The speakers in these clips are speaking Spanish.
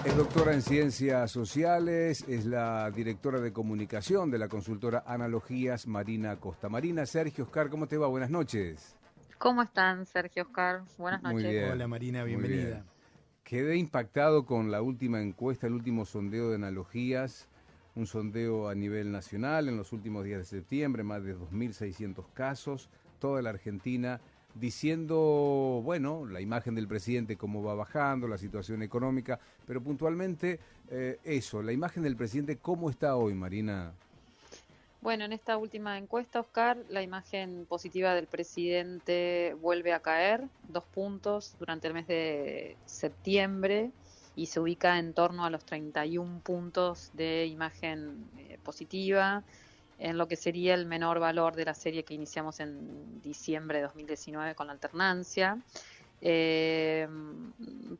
Es doctora en Ciencias Sociales, es la directora de comunicación de la consultora Analogías, Marina Costa. Marina, Sergio, Oscar, ¿cómo te va? Buenas noches. ¿Cómo están, Sergio, Oscar? Buenas Muy noches. Hola bien, Marina, muy bien. bienvenida. Quedé impactado con la última encuesta, el último sondeo de Analogías, un sondeo a nivel nacional en los últimos días de septiembre, más de 2.600 casos, toda la Argentina, diciendo, bueno, la imagen del presidente cómo va bajando, la situación económica, pero puntualmente eso, la imagen del presidente, ¿cómo está hoy, Marina? Bueno, en esta última encuesta, Oscar, la imagen positiva del presidente vuelve a caer 2 puntos durante el mes de septiembre y se ubica en torno a los 31 puntos de imagen positiva, en lo que sería el menor valor de la serie que iniciamos en diciembre de 2019 con la alternancia. Eh,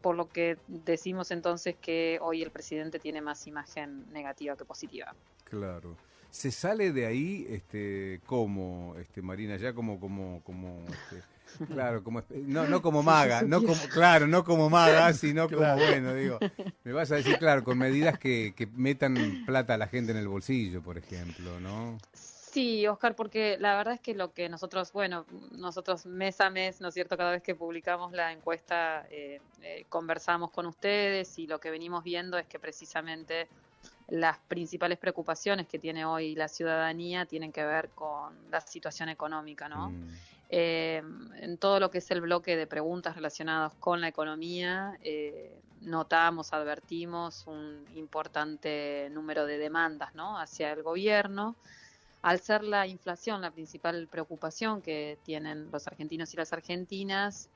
por lo que decimos entonces que hoy el presidente tiene más imagen negativa que positiva. Claro. ¿Se sale de ahí, cómo, Marina, ya claro, no como Si se maga, no supiera. como, claro, no como maga, sino como, Claro. bueno, digo, me vas a decir, claro, con medidas que metan plata a la gente en el bolsillo, por ejemplo, ¿no? Sí, Oscar, porque la verdad es que lo que nosotros, bueno, nosotros mes a mes, ¿no es cierto? Cada vez que publicamos la encuesta, conversamos con ustedes y lo que venimos viendo es que precisamente las principales preocupaciones que tiene hoy la ciudadanía tienen que ver con la situación económica, ¿no? Mm, En todo lo que es el bloque de preguntas relacionadas con la economía, notamos, advertimos un importante número de demandas, ¿no? Hacia el gobierno. Al ser la inflación la principal preocupación que tienen los argentinos y las argentinas,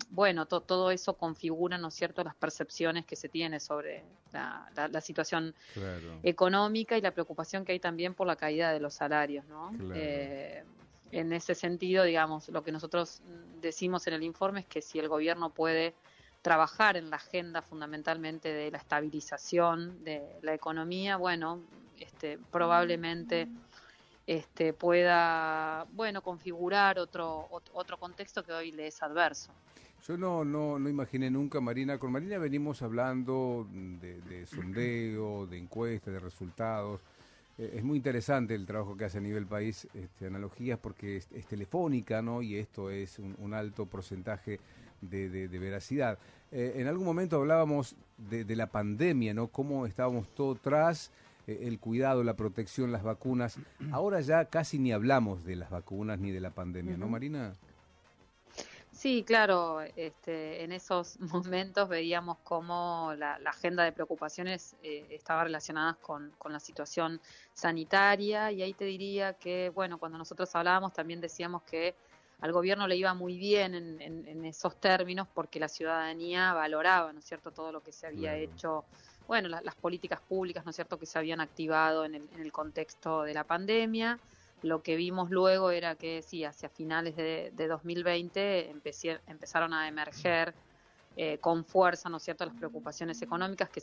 bueno, todo eso configura, ¿no es cierto?, las percepciones que se tiene sobre la situación claro, económica y la preocupación que hay también por la caída de los salarios, ¿no? claro. En ese sentido, digamos, lo que nosotros decimos en el informe es que si el gobierno puede trabajar en la agenda fundamentalmente de la estabilización de la economía, bueno, probablemente pueda, bueno, configurar otro contexto que hoy le es adverso. Yo no imaginé nunca, Marina. Con Marina venimos hablando de sondeo, de encuestas, de resultados. Es muy interesante el trabajo que hace a nivel país, Analogías, porque es telefónica, ¿no? Y esto es un alto porcentaje de veracidad. En algún momento hablábamos de la pandemia, ¿no? Cómo estábamos todo tras el cuidado, la protección, las vacunas. Ahora ya casi ni hablamos de las vacunas ni de la pandemia, ¿no, Ujú. Marina? Sí, claro, en esos momentos veíamos cómo la agenda de preocupaciones estaba relacionada con la situación sanitaria y ahí te diría que, bueno, cuando nosotros hablábamos también decíamos que al gobierno le iba muy bien en esos términos porque la ciudadanía valoraba, ¿no es cierto?, todo lo que se había Claro. hecho, bueno, las políticas públicas, ¿no es cierto?, que se habían activado en el contexto de la pandemia. Lo que vimos luego era que sí, hacia finales de 2020 empezaron a emerger con fuerza, ¿no es cierto?, las preocupaciones económicas que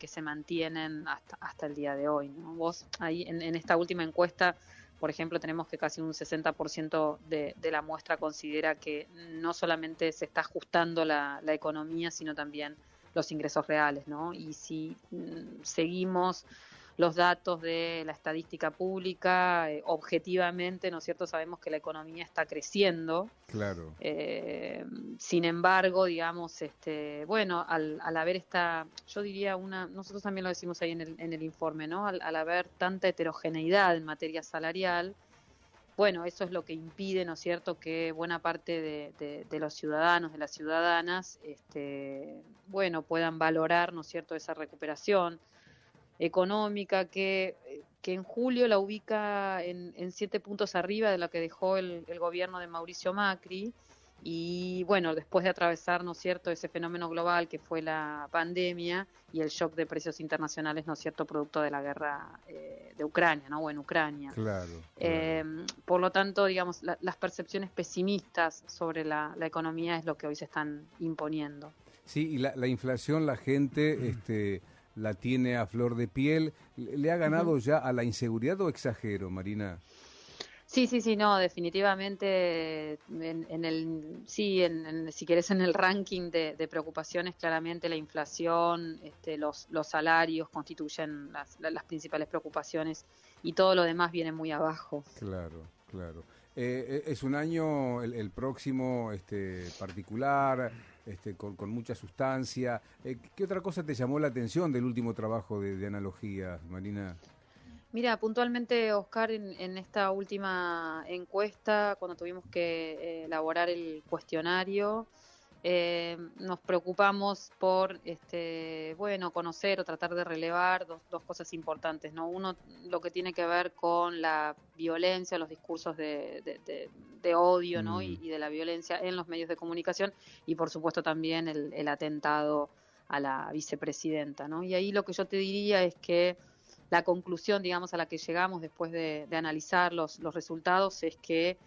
se mantienen hasta el día de hoy, ¿no? Vos ahí en esta última encuesta, por ejemplo, tenemos que casi un 60% de la muestra considera que no solamente se está ajustando la economía, sino también los ingresos reales, ¿no? Y si seguimos los datos de la estadística pública, objetivamente, ¿no es cierto?, sabemos que la economía está creciendo. Claro. Eh, Sin embargo, digamos, bueno, al haber yo diría nosotros también lo decimos ahí en el informe, ¿no? Al haber tanta heterogeneidad en materia salarial, bueno, eso es lo que impide, ¿no es cierto?, que buena parte de los ciudadanos, de las ciudadanas, bueno, puedan valorar, ¿no es cierto?, esa recuperación económica que en julio la ubica en 7 puntos arriba de lo que dejó el gobierno de Mauricio Macri. Y bueno, después de atravesar, ¿no es cierto?, ese fenómeno global que fue la pandemia y el shock de precios internacionales, ¿no es cierto?, producto de la guerra de Ucrania, ¿no?, o en Ucrania. Claro, claro. Por lo tanto, digamos, las percepciones pesimistas sobre la economía es lo que hoy se están imponiendo. Sí, y la inflación la gente la tiene a flor de piel. ¿Le ha Ujú. ganado ya a la inseguridad o exagero, Marina? Sí, no, definitivamente si querés en el ranking de preocupaciones, claramente la inflación, los salarios constituyen las principales preocupaciones y todo lo demás viene muy abajo. Claro, claro. Es un año, el próximo, particular, con mucha sustancia. ¿Qué otra cosa te llamó la atención del último trabajo de analogía, Marina? Mira, puntualmente, Oscar, en esta última encuesta, cuando tuvimos que elaborar el cuestionario, nos preocupamos por, bueno, conocer o tratar de relevar dos cosas importantes, ¿no? Uno, lo que tiene que ver con la violencia, los discursos de odio, ¿no? Mm, Y de la violencia en los medios de comunicación y, por supuesto, también el atentado a la vicepresidenta, ¿no? Y ahí lo que yo te diría es que la conclusión, digamos, a la que llegamos después de analizar los resultados es que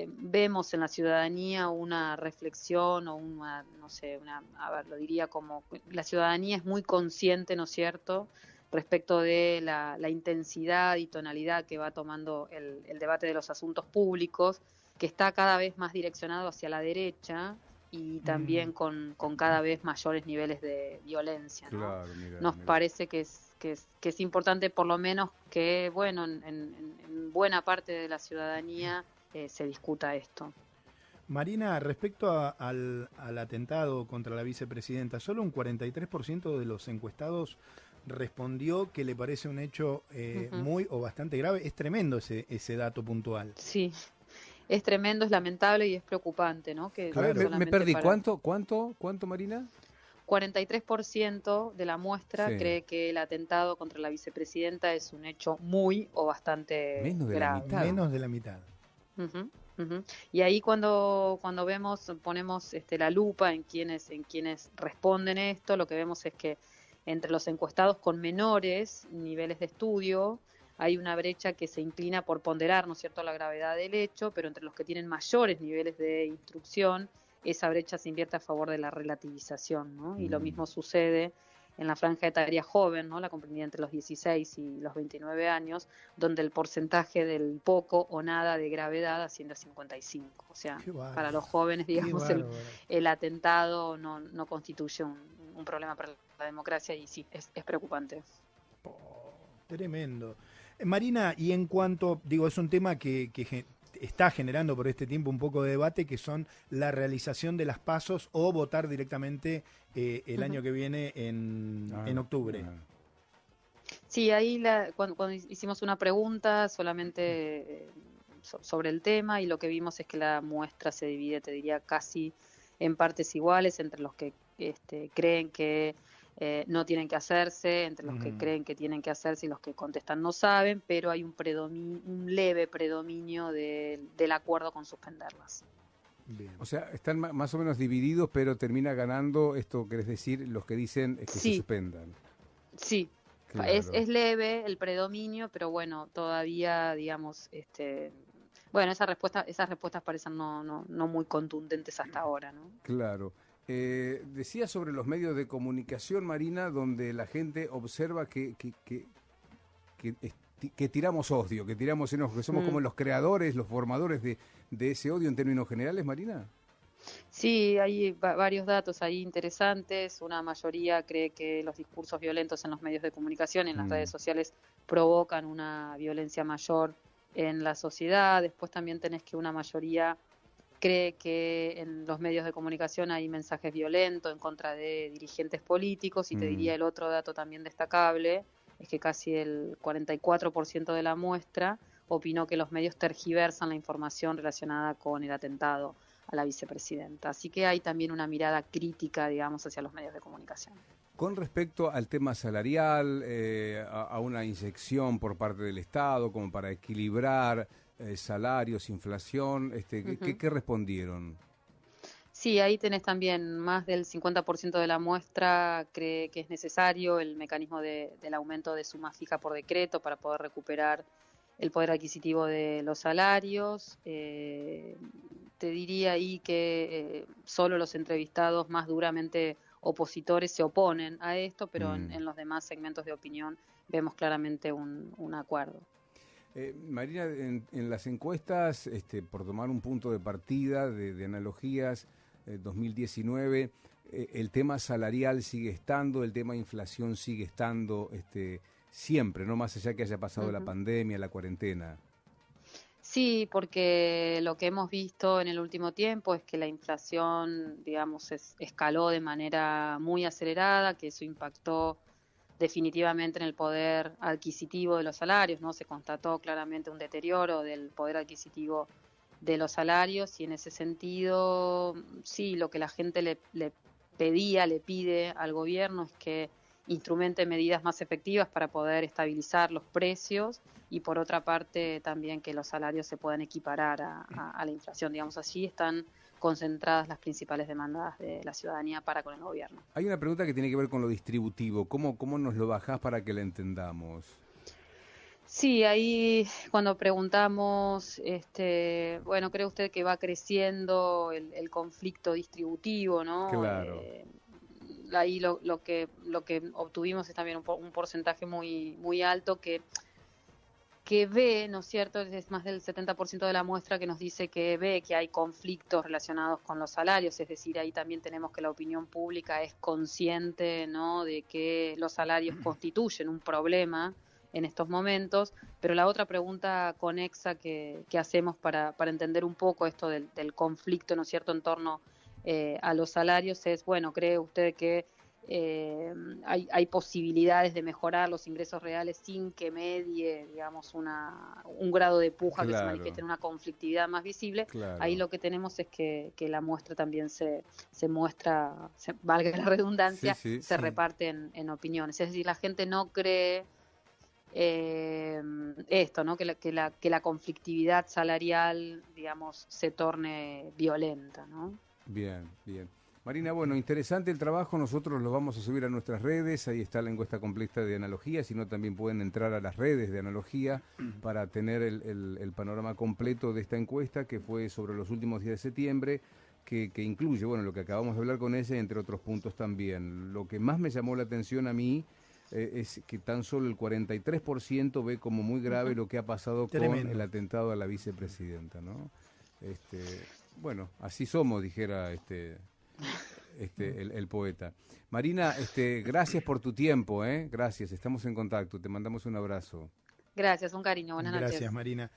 vemos en la ciudadanía una reflexión o una, no sé, a ver, lo diría como, la ciudadanía es muy consciente, ¿no es cierto?, respecto de la intensidad y tonalidad que va tomando el debate de los asuntos públicos, que está cada vez más direccionado hacia la derecha y Mm, también con cada vez mayores niveles de violencia, ¿no? claro, mira, Nos mira. parece que es importante por lo menos que, bueno, en buena parte de la ciudadanía se discuta esto. Marina, respecto al atentado contra la vicepresidenta, solo un 43% de los encuestados respondió que le parece un hecho Ujú. muy o bastante grave. Es tremendo ese dato puntual. Sí, es tremendo, es lamentable y es preocupante, ¿no? Que A ver, Claro. me solamente perdí. para ¿Cuánto, Marina? 43% de la muestra Sí, cree que el atentado contra la vicepresidenta es un hecho muy o bastante menos de la grave, mitad. ¿no? Menos de la mitad. Ujú, ujú. Y ahí cuando vemos, ponemos la lupa en quienes responden esto, lo que vemos es que entre los encuestados con menores niveles de estudio hay una brecha que se inclina por ponderar, ¿no es cierto?, la gravedad del hecho, pero entre los que tienen mayores niveles de instrucción, esa brecha se invierte a favor de la relativización, ¿no? Y lo Mm. mismo sucede en la franja etaria joven, ¿no?, la comprendida entre los 16 y los 29 años, donde el porcentaje del poco o nada de gravedad asciende a 55. O sea, Qué para bárbaro. los jóvenes, Qué digamos, bárbaro. el atentado no constituye un problema para la democracia y sí, es preocupante. Oh, tremendo. Marina, y en cuanto, digo, es un tema que está generando por este tiempo un poco de debate, que son la realización de las pasos o votar directamente el año que viene Ah, en octubre. ah. Sí, ahí cuando hicimos una pregunta solamente sobre el tema y lo que vimos es que la muestra se divide, te diría, casi en partes iguales entre los que creen que no tienen que hacerse, entre los que Ujú. creen que tienen que hacerse y los que contestan no saben, pero hay un leve predominio del acuerdo con suspenderlas. Bien. O sea, están más o menos divididos, pero termina ganando esto, querés decir, los que dicen que se Sí, suspendan. sí, Claro. es leve el predominio, pero bueno, todavía, digamos, bueno, esas respuestas parecen no muy contundentes hasta ahora, ¿no? Claro. Decía sobre los medios de comunicación, Marina, donde la gente observa que tiramos odio, que tiramos enojo, que somos como Mm. los creadores, los formadores de ese odio en términos generales, Marina. Sí, hay varios datos ahí interesantes. Una mayoría cree que los discursos violentos en los medios de comunicación, en las redes Mm, sociales, provocan una violencia mayor en la sociedad. Después también tenés que una mayoría cree que en los medios de comunicación hay mensajes violentos en contra de dirigentes políticos y te mm. diría el otro dato también destacable, es que casi el 44% de la muestra opinó que los medios tergiversan la información relacionada con el atentado a la vicepresidenta. Así que hay también una mirada crítica, digamos, hacia los medios de comunicación. Con respecto al tema salarial, a una inyección por parte del Estado como para equilibrar salarios, inflación, Ujú. ¿qué respondieron? Sí, ahí tenés también más del 50% de la muestra cree que es necesario el mecanismo del aumento de suma fija por decreto para poder recuperar el poder adquisitivo de los salarios. Te diría ahí que solo los entrevistados más duramente opositores se oponen a esto, pero Mm. en los demás segmentos de opinión vemos claramente un acuerdo. Marina, en las encuestas, por tomar un punto de partida de analogías, 2019, el tema salarial sigue estando, el tema inflación sigue estando siempre, no más allá que haya pasado la pandemia, la cuarentena. Sí, porque lo que hemos visto en el último tiempo es que la inflación, digamos, escaló de manera muy acelerada, que eso impactó definitivamente en el poder adquisitivo de los salarios, ¿no? Se constató claramente un deterioro del poder adquisitivo de los salarios y en ese sentido, sí, lo que la gente le pedía, le pide al gobierno es que instrumente medidas más efectivas para poder estabilizar los precios y por otra parte también que los salarios se puedan equiparar a la inflación, digamos así, están concentradas las principales demandas de la ciudadanía para con el gobierno. Hay una pregunta que tiene que ver con lo distributivo. ¿Cómo nos lo bajás para que la entendamos? Sí, ahí cuando preguntamos, bueno, ¿cree usted que va creciendo el conflicto distributivo, ¿no? Claro. Ahí lo que obtuvimos es también un porcentaje muy alto que ve, ¿no es cierto? Es más del 70% de la muestra que nos dice que ve que hay conflictos relacionados con los salarios, es decir, ahí también tenemos que la opinión pública es consciente, ¿no?, de que los salarios constituyen un problema en estos momentos, pero la otra pregunta conexa que hacemos para entender un poco esto del conflicto, ¿no es cierto?, en torno a los salarios es, bueno, ¿cree usted que hay posibilidades de mejorar los ingresos reales sin que medie, digamos, un grado de puja que se manifieste en una conflictividad más visible? Claro. Ahí lo que tenemos es que la muestra también se muestra, valga la redundancia, se reparte en opiniones. Es decir, la gente no cree esto, ¿no? Que la conflictividad salarial, digamos, se torne violenta, ¿no? Bien, bien. Marina, bueno, interesante el trabajo, nosotros lo vamos a subir a nuestras redes, ahí está la encuesta completa de Analogía, si no también pueden entrar a las redes de Analogía para tener el panorama completo de esta encuesta que fue sobre los últimos días de septiembre, que incluye, bueno, lo que acabamos de hablar con ella, entre otros puntos también. Lo que más me llamó la atención a mí es que tan solo el 43% ve como muy grave lo que ha pasado con el atentado a la vicepresidenta, ¿no? Bueno, así somos, dijera el poeta. Marina, gracias por tu tiempo, gracias, estamos en contacto, te mandamos un abrazo. Gracias, un cariño, buenas noches. Gracias, Marina.